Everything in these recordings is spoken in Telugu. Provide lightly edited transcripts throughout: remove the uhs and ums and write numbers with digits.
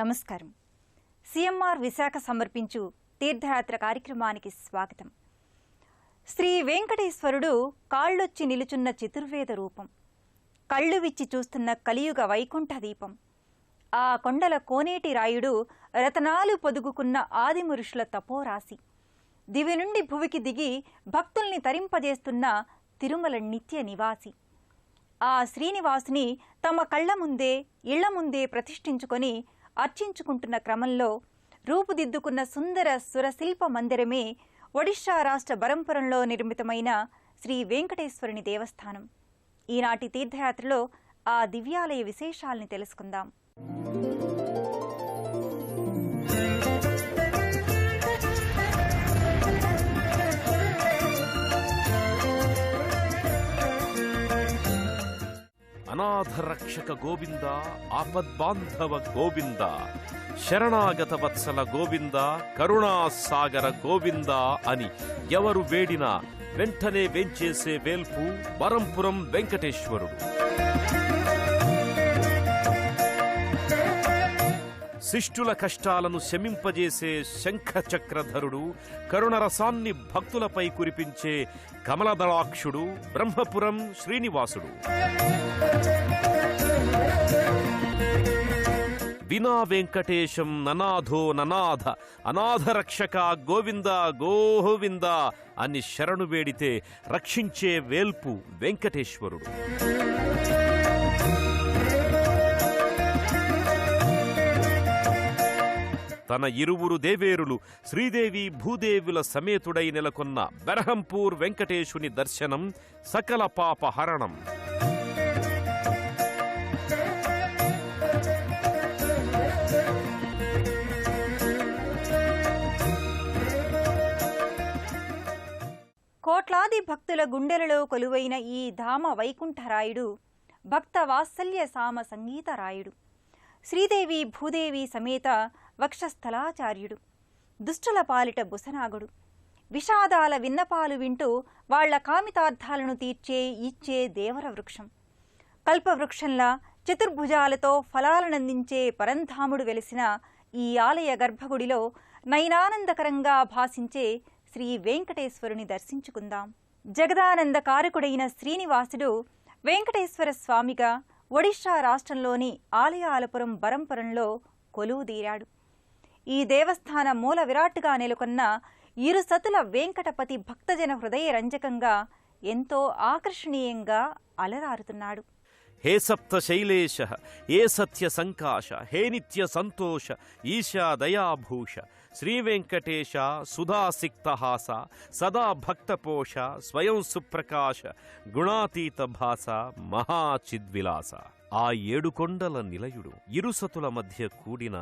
నమస్కారం. సిఎంఆర్ విశాఖ సమర్పించు తీర్థయాత్ర కార్యక్రమానికి స్వాగతం. శ్రీ వెంకటేశ్వరుడు కాళ్ళొచ్చి నిలుచున్న చతుర్వేద రూపం, కళ్ళు విచ్చి చూస్తున్న కలియుగ వైకుంఠ దీపం. ఆ కొండల కోనేటి రాయుడు రతనాలు పొదుగుకున్న ఆదిమురుషుల తపోరాశి. దివి నుండి భువికి దిగి భక్తుల్ని తరింపజేస్తున్న తిరుమల నిత్య నివాసి. ఆ శ్రీనివాసుని తమ కళ్ల ముందే ఇళ్ల ముందే ప్రతిష్ఠించుకొని అర్చించుకుంటున్న క్రమంలో రూపుదిద్దుకున్న సుందర సురశిల్ప మందిరమే ఒడిషా రాష్ట్ర బరంపురంలో నిర్మితమైన శ్రీ వెంకటేశ్వరుని దేవస్థానం. ఈనాటి తీర్థయాత్రలో ఆ దివ్యాలయ విశేషాల్ని తెలుసుకుందాం. అనాథరక్షక గోవింద, ఆపద్బాంధవ గోవింద, శరణాగత వత్సల గోవింద, కరుణాసాగర గోవింద అని ఎవరు వేడినా వెంటనే వెంచేసే వేల్పు బరంపురం వెంకటేశ్వరుడు. శిష్టుల కష్టాలను శమింపజేసే శంఖచక్రధరుడు, కరుణరసాన్ని భక్తులపై కురిపించే కమలదళాక్షుడు బ్రహ్మపురం శ్రీనివాసుడు. వినా వెంకటేశం ననాథో ననాథ, అనాథరక్షక గోవింద గోవింద అని శరణు వేడితే రక్షించే వేల్పు వెంకటేశ్వరుడు. తన ఇరువురు దేవేరులు శ్రీదేవి భూదేవుల సమేతుడై నెలకొన్న బెరహంపూర్ వెంకటేశుని దర్శనం సకల పాపహరణం. కోట్లాది భక్తుల గుండెలలో కొలువైన ఈ ధామ వైకుంఠరాయుడు భక్త వాత్సల్య సామ సంగీతరాయుడు. శ్రీదేవి భూదేవి సమేత వక్షస్థలాచార్యుడు, దుష్టుల పాలిట బుసనాగుడు. విషాదాల విన్నపాలు వింటూ వాళ్ల కామితార్థాలను తీర్చే ఇచ్చే దేవర వృక్షం. కల్పవృక్షంలా చతుర్భుజాలతో ఫలాలనందించే పరంధాముడు వెలిసిన ఈ ఆలయ గర్భగుడిలో నయనానందకరంగా భాసించే శ్రీ వెంకటేశ్వరుని దర్శించుకుందాం. జగదానందకారకుడైన శ్రీనివాసుడు వెంకటేశ్వర స్వామిగా ఒడిషా రాష్ట్రంలోని ఆలయాలపురం బరంపురంలో కొలువుదీరాడు. ఈ దేవస్థాన మూల విరాట్టుగా నెలకొన్న ఇరుసతుల వెంకటపతి భక్తజన హృదయ రంజకంగా ఎంతో ఆకర్షణీయంగా అలరారుతున్నాడు. హే సప్త శైలేశ, హే సత్య సంకాశ, హే నిత్య సంతోష, ఈశా దయాభూష, శ్రీవెంకటేశ సుధాసిక్తహాస, సదా భక్తపోష, స్వయం సుప్రకాశ, గుణాతీత భాస, మహాచిద్విలాస. ఆ ఏడుకొండల నిలయుడు ఇరుసతుల మధ్య కూడిన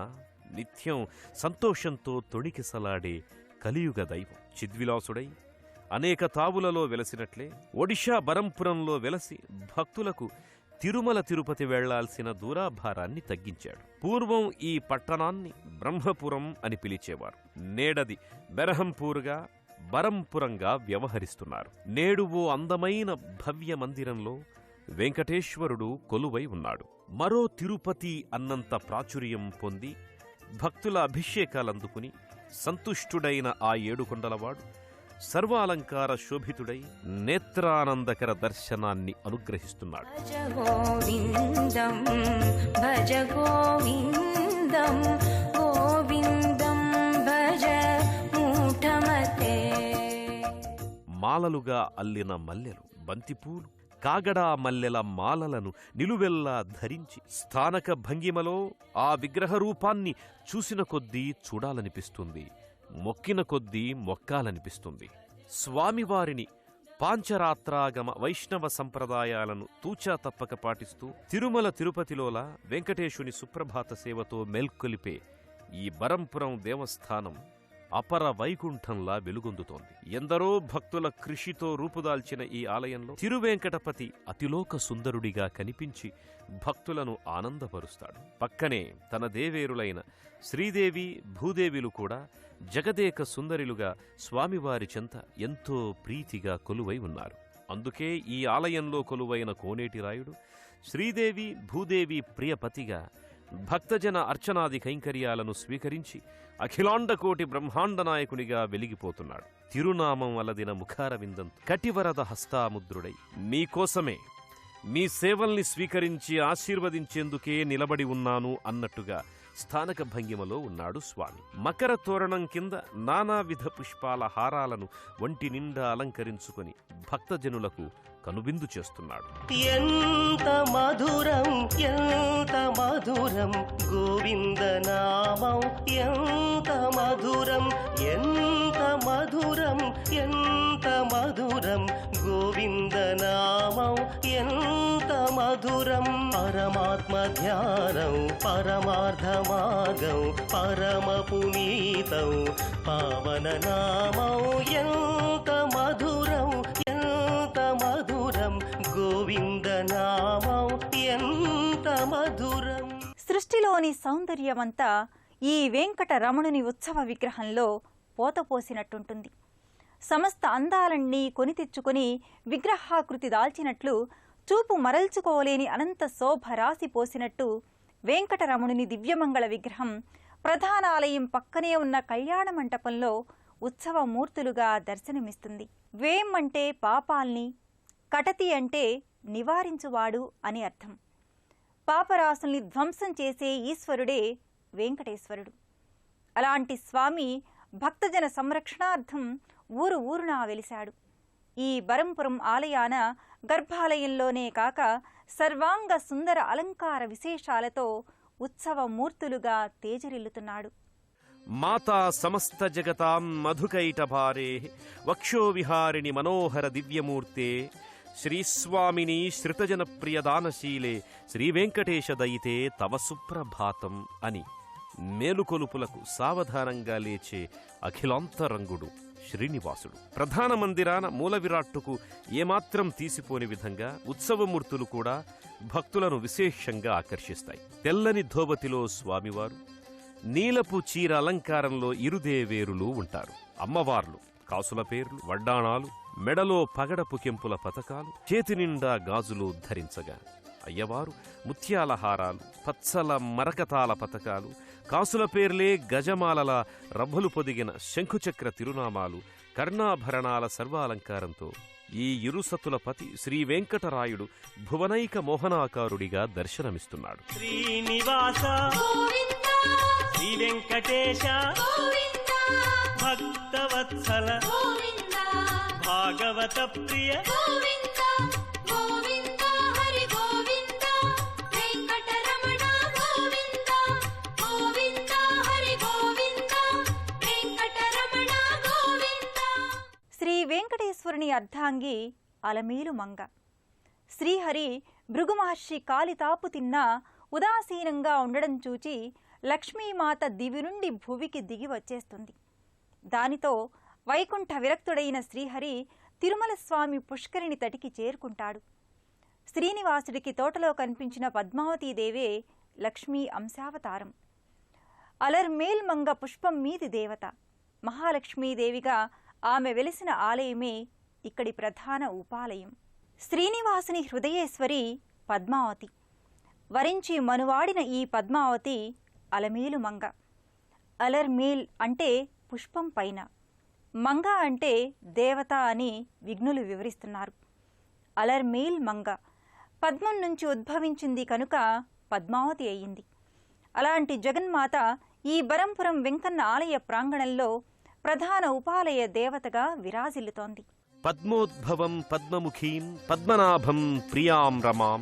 నిత్యం సంతోషంతో తొణికిసలాడే కలియుగ దైవం. చిద్విలాసుడై అనేక తావులలో వెలసినట్లే ఒడిషా బరంపురంలో వెలసి భక్తులకు తిరుమల తిరుపతి వెళ్లాల్సిన దూరాభారాన్ని తగ్గించాడు. పూర్వం ఈ పట్టణాన్ని బ్రహ్మపురం అని పిలిచేవారు. నేడది బెరహంపూర్గా బరంపురంగా వ్యవహరిస్తున్నారు. నేడు ఓ అందమైన భవ్య మందిరంలో వెంకటేశ్వరుడు కొలువై ఉన్నాడు. మరో తిరుపతి అన్నంత ప్రాచుర్యం పొంది భక్తుల అభిషేకాలందుకుని సంతుష్టుడైన ఆ ఏడుకొండలవాడు సర్వాలంకార శోభితుడై నేత్రానందకర దర్శనాన్ని అనుగ్రహిస్తున్నాడు. మాలలుగా అల్లిన మల్లెలు, బంతిపూలు, కాగడా మల్లెల మాలలను నిలువెల్లా ధరించి స్థానక భంగిమలో ఆ విగ్రహ రూపాన్ని చూసిన కొద్దీ చూడాలనిపిస్తుంది, మొక్కిన కొద్దీ మొక్కాలనిపిస్తుంది. స్వామివారిని పాంచరాత్రాగమ వైష్ణవ సంప్రదాయాలను తూచా తప్పక పాటిస్తూ తిరుమల తిరుపతిలోలా వెంకటేశుని సుప్రభాత సేవతో మేల్కొలిపే ఈ బరంపురం దేవస్థానం అపర వైకుంఠంలా వెలుగొందుతోంది. ఎందరో భక్తుల కృషితో రూపుదాల్చిన ఈ ఆలయంలో తిరువేంకటపతి అతిలోక సుందరుడిగా కనిపించి భక్తులను ఆనందపరుస్తాడు. పక్కనే తన దేవేరులైన శ్రీదేవి భూదేవిలు కూడా జగదేక సుందరిలుగా స్వామివారి చెంత ఎంతో ప్రీతిగా కొలువై ఉన్నారు. అందుకే ఈ ఆలయంలో కొలువైన కోనేటి రాయుడు శ్రీదేవి భూదేవి ప్రియపతిగా భక్తజన అర్చనాది కైంకర్యాలను స్వీకరించి అఖిలాండకోటి బ్రహ్మాండ నాయకునిగా వెలిగిపోతున్నాడు. తిరునామం వలదిన ముఖారవిందం కటివరద హస్తాముద్రుడై మీకోసమే మీ సేవల్ని స్వీకరించి ఆశీర్వదించేందుకే నిలబడి ఉన్నాను అన్నట్టుగా స్థానక భంగిమలో ఉన్నాడు స్వామి. మకర తోరణం కింద నానావిధ పుష్పాల హారాలను ఒంటి నిండా అలంకరించుకొని భక్తజనులకు కనువిందు చేస్తున్నాడు. ఎంత మధురం ఎంత మధురం గోవింద నామం, ఎంత మధురం ఎంత మధురం ఎంత మధురం గోవింద నామం, ఎంత మధురం. పరమాత్మ ధ్యానం పరమార్థ మార్గం పరమ పునీతం పావన నామం, ఎంత మధురం ఎంత మధురం గోవింద నామం, ఎంత మధురం. సృష్టిలోని సౌందర్యమంతా ఈ వెంకటరమణుని ఉత్సవ విగ్రహంలో పోతపోసినట్టుంటుంది. సమస్త అందాలన్నీ కొని తెచ్చుకొని విగ్రహాకృతి దాల్చినట్లు, చూపు మరల్చుకోలేని అనంత శోభ రాసి పోసినట్టు వెంకటరమణుని దివ్యమంగళ విగ్రహం ప్రధానాలయం పక్కనే ఉన్న కళ్యాణ మంటపంలో ఉత్సవ మూర్తులుగా దర్శనమిస్తుంది. వేం అంటే పాపాల్ని, కటతి అంటే నివారించువాడు అని అర్థం. పాపరాశుల్ని ధ్వంసం చేసే ఈశ్వరుడే వెంకటేశ్వరుడు. అలాంటి స్వామి భక్తజన సంరక్షణార్థం ఊరు ఊరునా వెలిశాడు. ఈ బరంపురం ఆలయాన గర్భాలయంలోనే కాక సర్వాంగ సుందర అలంకార విశేషాలతో ఉత్సవ మూర్తులుగా తేజరిల్లుతున్నాడు. మాతా సమస్త జగతాం మధుకైటభారే వక్షో విహారిణి మనోహర దివ్యమూర్తే శ్రీస్వామిని శ్రుతజన ప్రియదానశీలే శ్రీవెంకటేశ దయితే తవ సుప్రభాతం అని మేలుకొలుపులకు సావధానంగా లేచే అఖిలాంతరంగుడు శ్రీనివాసుడు. ప్రధాన మందిరాన మూల విరాట్టుకు ఏమాత్రం తీసిపోని విధంగా ఉత్సవమూర్తులు కూడా భక్తులను విశేషంగా ఆకర్షిస్తాయి. తెల్లని ధోబతిలో స్వామివారు, నీలపు చీర అలంకారంలో ఇరుదేవేరులు ఉంటారు. అమ్మవార్లు కాసుల పేర్లు, వడ్డాణాలు, మెడలో పగడపు కెంపుల పతకాలు, చేతి నిండా గాజులు ధరించగా అయ్యవారు ముత్యాల హారాలు, పచ్చల మరకతాల పతకాలు, కాసుల పేర్లే గజమాలల రవ్వలు పొదిగిన శంఖుచక్ర తిరునామాలు, కర్ణాభరణాల సర్వాలంకారంతో ఈ ఇరుసతుల పతి శ్రీ వెంకటరాయుడు భువనైక మోహనాకారుడిగా దర్శనమిస్తున్నాడు. శ్రీనివాస శ్రీ వెంకటేశ భక్తవత్సల భాగవత ప్రియ శ్రీ వెంకటేశ్వరుని అర్ధాంగి అలమేలు మంగ. శ్రీహరి భృగు మహర్షి కాలితాపు తిన్నా ఉదాసీనంగా ఉండడం చూచి లక్ష్మీమాత దివి నుండి భువికి దిగి వచ్చేస్తుంది. దానితో వైకుంఠ విరక్తుడైన శ్రీహరి తిరుమల స్వామి పుష్కరిణి తటికి చేరుకుంటాడు. శ్రీనివాసుడికి తోటలో కనిపించిన పద్మావతీదేవే లక్ష్మీ అంశావతారం. అలర్మేల్ మంగ పుష్పం మీది దేవత. మహాలక్ష్మీదేవిగా ఆమె వెలిసిన ఆలయమే ఇక్కడి ప్రధాన ఉపాలయం. శ్రీనివాసుని హృదయేశ్వరి పద్మావతి. వరించి మనువాడిన ఈ పద్మావతి అలమేలు మంగ. అలర్మేల్ అంటే పుష్పం పైన, మంగ అంటే దేవత అని విఘ్నులు వివరిస్తున్నారు. అలర్మేల్ మంగ పద్మం నుంచి ఉద్భవించింది కనుక పద్మావతి అయ్యింది. అలాంటి జగన్మాత ఈ బరంపురం వెంకన్న ఆలయ ప్రాంగణంలో ప్రధాన ఉపాలయ దేవతగా విరాజిల్లుతోంది. పద్మోద్భవం పద్మముఖీం పద్మనాభం ప్రియాం రమాం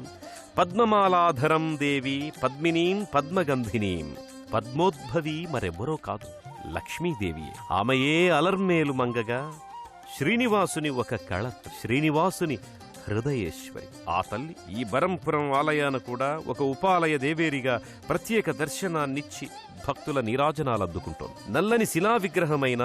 పద్మమాలాధరం దేవి పద్మినీం పద్మగంధినీం. పద్మోద్భవి మరెవరో కాదు, లక్ష్మీదేవి. ఆమెయే అలర్మేలు మంగగా శ్రీనివాసుని ఒక కళ, శ్రీనివాసుని హృదయేశ్వరి. ఆ తల్లి ఈ బరంపురం ఆలయాన కూడా ఒక ఉపాలయ దేవేరిగా ప్రత్యేక దర్శనాన్నిచ్చి భక్తుల నీరాజనాలద్దుకుంటోంది. నల్లని శిలా విగ్రహమైన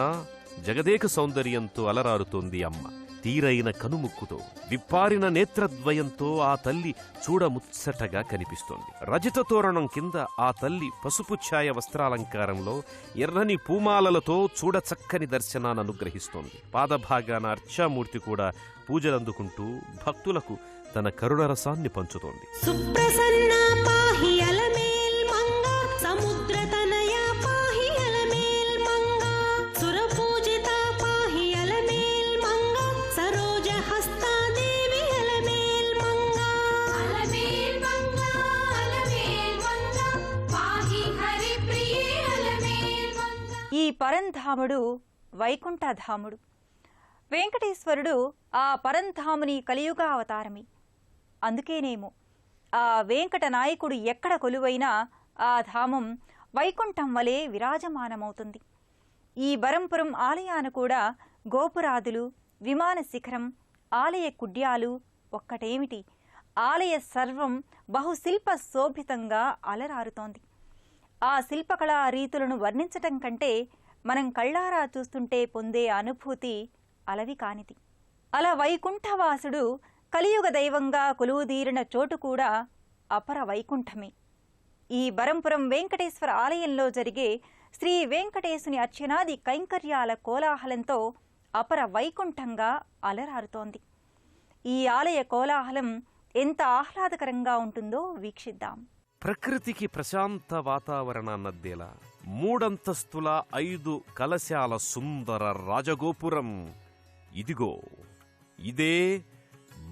జగదేక సౌందర్యంతో అలరారుతోంది అమ్మ. తీరైన కనుముక్కుతో, విప్పారిన నేత్రద్వయంతో ఆ తల్లి చూడముచ్చటగా కనిపిస్తోంది. రజత తోరణం కింద ఆ తల్లి పసుపు ఛాయ వస్త్రాలంకారంలో ఎర్రని పూమాలలతో చూడచక్కని దర్శనాన్ని అనుగ్రహిస్తోంది. పాదభాగాన అర్చామూర్తి కూడా పూజలందుకుంటూ భక్తులకు తన కరుణరసాన్ని పంచుతోంది. సుప్రసన్న పాహి అలమేల్ మంగ సముద్రతనయ పాహి అలమేల్ మంగ సురపూజిత పాహి అలమేల్ మంగ సరోజ హస్తా దేవి అలమేల్ మంగ అలమేల్ మంగ పాహి హరి ప్రియే అలమేల్ మంగ. ఈ పరంధాముడు వైకుంఠధాముడు. వెంకటేశ్వరుడు ఆ పరంధాముని కలియుగ అవతారమి. అందుకేనేమో ఆ వెంకట నాయకుడు ఎక్కడ కొలువైనా ఆ ధామం వైకుంఠం వలె విరాజమానమవుతుంది. ఈ బరంపురం ఆలయాన కూడా గోపురాదులు, విమాన శిఖరం, ఆలయ కుడ్యాలు ఒక్కటేమిటి, ఆలయ సర్వం బహుశిల్ప శోభితంగా అలరారుతోంది. ఆ శిల్పకళా రీతులను వర్ణించటం కంటే మనం కళ్ళారా చూస్తుంటే పొందే అనుభూతి అలవి కానిది. అలా వైకుంఠవాసుడు కలియుగ దైవంగా కొలువుదీరిన చోటు కూడా అపర వైకుంఠమే. ఈ బరంపురం వెంకటేశ్వర ఆలయంలో జరిగే శ్రీ వెంకటేశుని అర్చనాది కైంకర్యాల కోలాహలంతో అపర వైకుంఠంగా అలరారుతోంది. ఈ ఆలయ కోలాహలం ఎంత ఆహ్లాదకరంగా ఉంటుందో వీక్షిద్దాం. ప్రకృతికి ప్రశాంత వాతావరణాన్నద్దేలా 3 అంతస్తుల 5 కలశాల సుందర రాజగోపురం. ఇదిగో ఇదే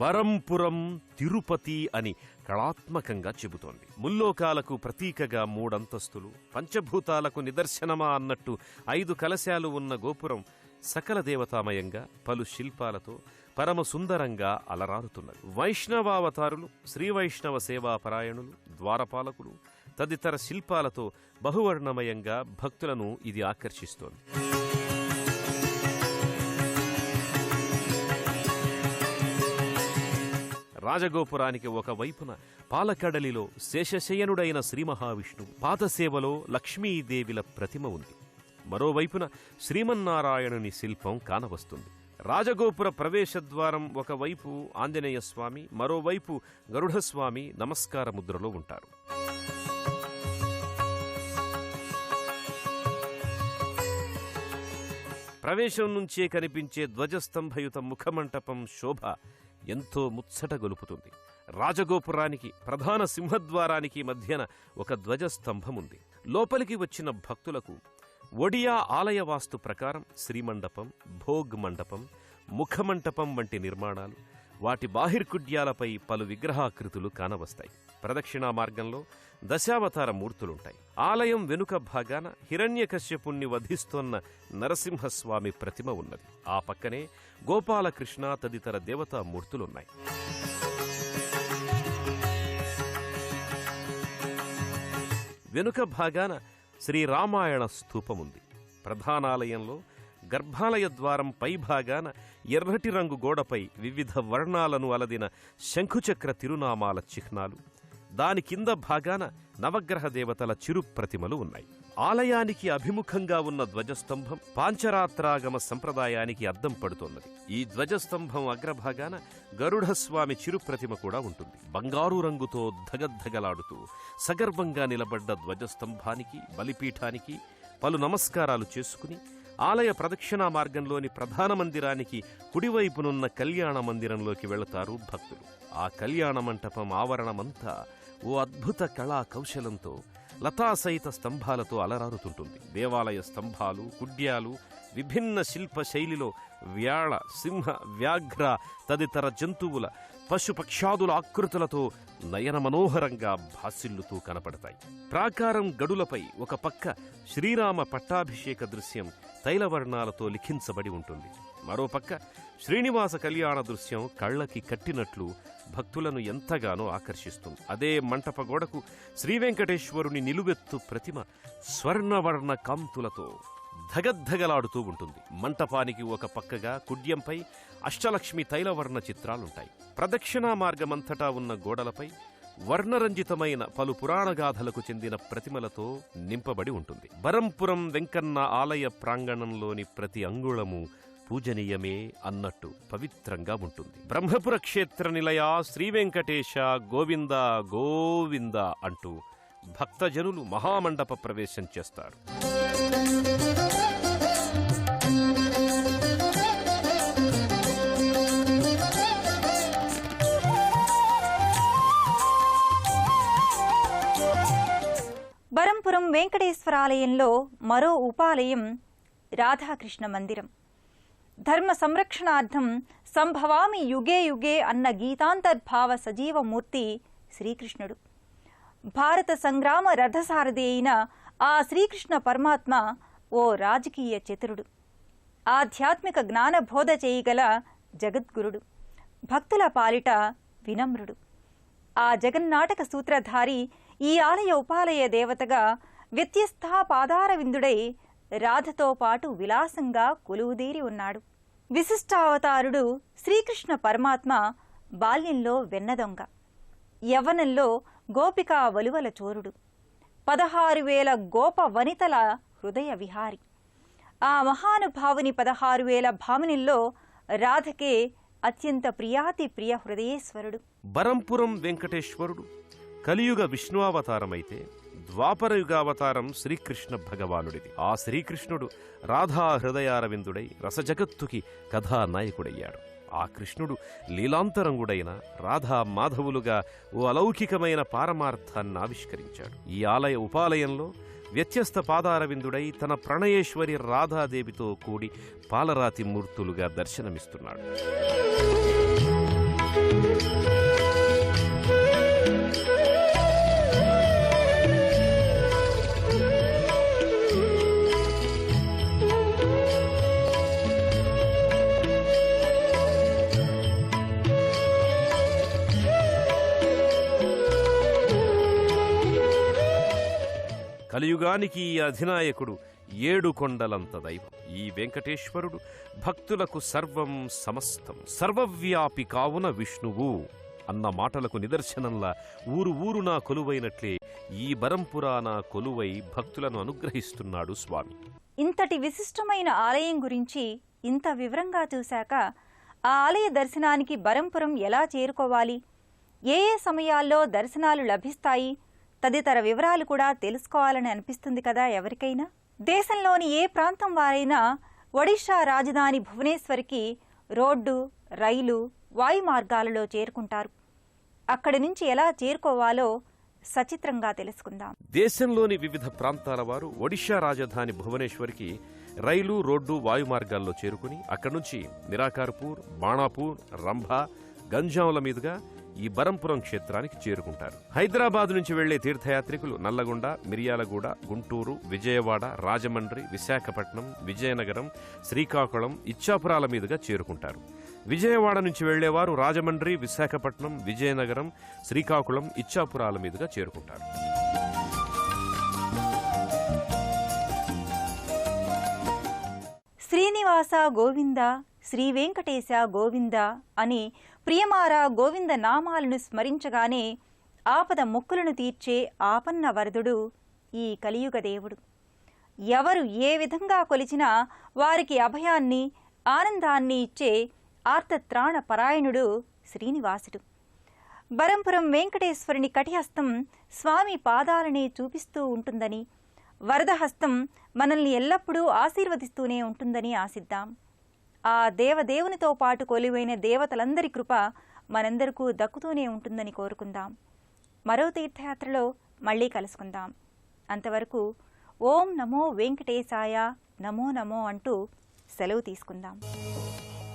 బరంపురం తిరుపతి అని కళాత్మకంగా చెబుతోంది. ముల్లోకాలకు ప్రతీకగా 3 అంతస్తులు, పంచభూతాలకు నిదర్శనమా అన్నట్టు 5 కలశాలు ఉన్న గోపురం సకల దేవతామయంగా పలు శిల్పాలతో పరమ సుందరంగా అలరారుతున్నది. వైష్ణవావతారులు, శ్రీవైష్ణవ సేవాపరాయణులు, ద్వారపాలకులు తదితర శిల్పాలతో బహువర్ణమయంగా భక్తులను ఇది ఆకర్షిస్తోంది. రాజగోపురానికి ఒకవైపున పాలకడలిలో శేషశయనుడైన శ్రీ మహావిష్ణువు, పాదసేవలో లక్ష్మీదేవిల ప్రతిమ ఉంది. మరోవైపున శ్రీమన్నారాయణుని శిల్పం కానవస్తుంది. రాజగోపుర ప్రవేశద్వారం ఒకవైపు ఆంజనేయస్వామి, మరోవైపు గరుడస్వామి నమస్కార ముద్రలో ఉంటారు. ప్రవేశం నుంచే కనిపించే ధ్వజస్తంభయుత ముఖమంటపం శోభ ఎంతో ముచ్చట గొలుపుతుంది. రాజగోపురానికి ప్రధాన సింహద్వారానికి మధ్యన ఒక ధ్వజస్తంభం ఉంది. లోపలికి వచ్చిన భక్తులకు ఒడియా ఆలయ వాస్తు ప్రకారం శ్రీమండపం, భోగ్ మండపం, ముఖమంటపం వంటి నిర్మాణాలు, వాటి బాహిర్కుడ్యాలపై పలు విగ్రహాకృతులు కానవస్తాయి. ప్రదక్షిణా మార్గంలో దశావతార మూర్తులుంటాయి. ఆలయం వెనుక భాగాన హిరణ్యకశ్యపుణ్ణి వధిస్తోన్న నరసింహస్వామి ప్రతిమ ఉన్నది. ఆ పక్కనే గోపాలకృష్ణ తదితర దేవతామూర్తులున్నాయి. వెనుక భాగాన శ్రీరామాయణ స్తూపముంది. ప్రధానాలయంలో గర్భాలయ ద్వారం పైభాగాన ఎర్రటి రంగు గోడపై వివిధ వర్ణాలను అలదిన శంఖుచక్ర తిరునామాల చిహ్నాలు, దాని కింద భాగాన నవగ్రహ దేవతల చిరు ప్రతిమలు ఉన్నాయి. ఆలయానికి అభిముఖంగా ఉన్న ధ్వజస్తంభం పాంచరాత్రాగమ సంప్రదాయానికి అద్దం పడుతోన్నది. ఈ ధ్వజస్తంభం అగ్రభాగాన గరుడస్వామి చిరుప్రతిమ కూడా ఉంటుంది. బంగారు రంగుతో ధగద్ధగలాడుతూ సగర్వంగా నిలబడ్డ ధ్వజస్తంభానికి, బలిపీఠానికి పలు నమస్కారాలు చేసుకుని ఆలయ ప్రదక్షిణా మార్గంలోని ప్రధాన మందిరానికి కుడివైపునున్న కళ్యాణ మందిరంలోకి వెళతారు భక్తులు. ఆ కళ్యాణ మంటపం ఆవరణమంతా ఓ అద్భుత కళా కౌశలంతో లతాసహిత స్తంభాలతో అలరారుతుంటుంది. దేవాలయ స్తంభాలు, కుడ్యాలు విభిన్న శిల్ప శైలిలో వ్యాళ, సింహ, వ్యాఘ్ర తదితర జంతువుల, పశుపక్షాదుల ఆకృతులతో నయన మనోహరంగా భాసిల్లుతూ కనపడతాయి. ప్రాకారం గడులపై ఒక పక్క శ్రీరామ పట్టాభిషేక దృశ్యం తైలవర్ణాలతో లిఖించబడి ఉంటుంది. మరోపక్క శ్రీనివాస కళ్యాణ దృశ్యం కళ్ళకి కట్టినట్లు భక్తులను ఎంతగానో ఆకర్షిస్తుంది. అదే మంటప గోడకు శ్రీవెంకటేశ్వరుని నిలువెత్తు ప్రతిమ స్వర్ణవర్ణ కాంతులతో ధగద్ధగలాడుతూ ఉంటుంది. మంటపానికి ఒక పక్కగా కుడ్యంపై అష్టలక్ష్మి తైలవర్ణ చిత్రాలుంటాయి. ప్రదక్షిణా మార్గమంతటా ఉన్న గోడలపై వర్ణరంజితమైన పలు పురాణగాథలకు చెందిన ప్రతిమలతో నింపబడి ఉంటుంది. బరంపురం వెంకన్న ఆలయ ప్రాంగణంలోని ప్రతి అంగుళము పూజనీయమే అన్నట్టు పవిత్రంగా ఉంటుంది. బ్రహ్మపుర క్షేత్ర నిలయ శ్రీవెంకటేశ గోవింద గోవింద అంటూ భక్తజనులు మహామండప ప్రవేశం చేస్తారు. బరంపురం వెంకటేశ్వరాలయంలో మరో ఉపాలయం రాధాకృష్ణ మందిరం. ధర్మ సంరక్షణార్థం సంభవామి యుగే యుగే అన్న గీతాంతర్భావ సజీవమూర్తి శ్రీకృష్ణుడు. భారత సంగ్రామ రథసారథి అయిన ఆ శ్రీకృష్ణ పరమాత్మ ఓ రాజకీయ చతురుడు, ఆధ్యాత్మిక జ్ఞానబోధ చేయగల జగద్గురుడు, భక్తుల పాలిట వినమ్రుడు. ఆ జగన్నాటక సూత్రధారి ఈ ఆలయ ఉపాలయ దేవతగా వ్యత్యస్త పాదార విందుడై రాధతో పాటు విలాసంగా కొలువుదీరి ఉన్నాడు. విశిష్టావతారుడు శ్రీకృష్ణ పరమాత్మ బాల్యంలో వెన్నదొంగ, యవ్వనంలో గోపికా వలువల చోరుడు, 16,000 గోప వనితల హృదయ విహారి. ఆ మహానుభావుని 16,000 భామినిల్లో రాధకే అత్యంత ప్రియాతి ప్రియ హృదయేశ్వరుడు. బరంపురం వెంకటేశ్వరుడు కలియుగ విష్ణువతారమైతే ద్వాపరయుగావతారం శ్రీకృష్ణ భగవానుడిది. ఆ శ్రీకృష్ణుడు రాధా హృదయారవిందుడై రసజగత్తుకి కథానాయకుడయ్యాడు. ఆ కృష్ణుడు లీలాంతరంగుడైన రాధా మాధవులుగా ఓ అలౌకికమైన పారమార్థాన్ని ఆవిష్కరించాడు. ఈ ఆలయ ఉపాలయంలో వ్యత్యస్త పాదారవిందుడై తన ప్రణయేశ్వరి రాధాదేవితో కూడి పాలరాతి మూర్తులుగా దర్శనమిస్తున్నాడు. కలియుగానికి ఈ అధినాయకుడు 7 కొండలంత దైవం. ఈ వెంకటేశ్వరుడు భక్తులకు సర్వం సమస్తం, సర్వవ్యాపి కావున విష్ణువు అన్న మాటలకు నిదర్శనంలా ఊరు ఊరునా కొలువైనట్లే ఈ బరంపురాన కొలువై భక్తులను అనుగ్రహిస్తున్నాడు స్వామి. ఇంతటి విశిష్టమైన ఆలయం గురించి ఇంత వివరంగా చూశాక ఆ ఆలయ దర్శనానికి బరంపురం ఎలా చేరుకోవాలి, ఏ ఏ సమయాల్లో దర్శనాలు లభిస్తాయి తదితర వివరాలు కూడా తెలుసుకోవాలని అనిపిస్తుంది కదా ఎవరికైనా. దేశంలోని ఏ ప్రాంతం వారైనా ఒడిషా రాజధాని భువనేశ్వర్కి రోడ్డు, రైలు, వాయు మార్గాలలో చేరుకుంటారు. అక్కడి నుంచి ఎలా చేరుకోవాలో సచిత్రంగా తెలుసుకుందాం. దేశంలోని వివిధ ప్రాంతాల వారు ఒడిషా రాజధాని భువనేశ్వర్కి రైలు, రోడ్డు, వాయు మార్గాల్లో చేరుకుని అక్కడి నుంచి నిరాకార్పూర్, బాణాపూర్, రంభా, గంజాంల మీదుగా ఈ బరంపురం క్షేత్రానికి చేరుకుంటారు. హైదరాబాద్ నుంచి వెళ్లే తీర్థయాత్రికులు నల్లగొండ, మిర్యాలగూడ, గుంటూరు, విజయవాడ, రాజమండ్రి, విశాఖపట్నం, విజయనగరం, శ్రీకాకుళం, ఇచ్చాపురాల మీదుగా చేరుకుంటారు. విజయవాడ నుంచి వెళ్లేవారు రాజమండ్రి, విశాఖపట్నం, విజయనగరం, శ్రీకాకుళం, ఇచ్చాపురాల మీదుగా చేరుకుంటారు. శ్రీనివాస గోవింద, శ్రీ వెంకటేశ గోవింద అని ప్రియమార గోవింద నామాలను స్మరించగానే ఆపద మొక్కులను తీర్చే ఆపన్న వరదుడు ఈ కలియుగ దేవుడు. ఎవరు ఏ విధంగా కొలిచినా వారికి అభయాన్ని, ఆనందాన్ని ఇచ్చే ఆర్తత్రాణ పరాయణుడు శ్రీనివాసుడు. బరంపురం వెంకటేశ్వరుని కటిహస్తం స్వామి పాదాలనే చూపిస్తూ ఉంటుందని, వరదహస్తం మనల్ని ఎల్లప్పుడూ ఆశీర్వదిస్తూనే ఉంటుందని ఆశిద్దాం. ఆ దేవదేవునితో పాటు కొలువైన దేవతలందరి కృప మనందరికీ దక్కుతూనే ఉంటుందని కోరుకుందాం. మరో తీర్థయాత్రలో మళ్ళీ కలుసుకుందాం. అంతవరకు ఓం నమో వెంకటేశాయ, నమో నమో అంటూ సెలవు తీసుకుందాం.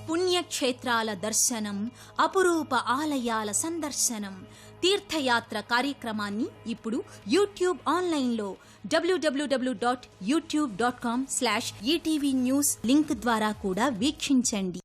పుణ్యక్షేత్రాల దర్శనం, అపురూప ఆలయాల సందర్శనం, తీర్థయాత్ర కార్యక్రమాన్ని ఇప్పుడు యూట్యూబ్ ఆన్లైన్లో www.youtube.com/ETV News లింక్ ద్వారా కూడా వీక్షించండి.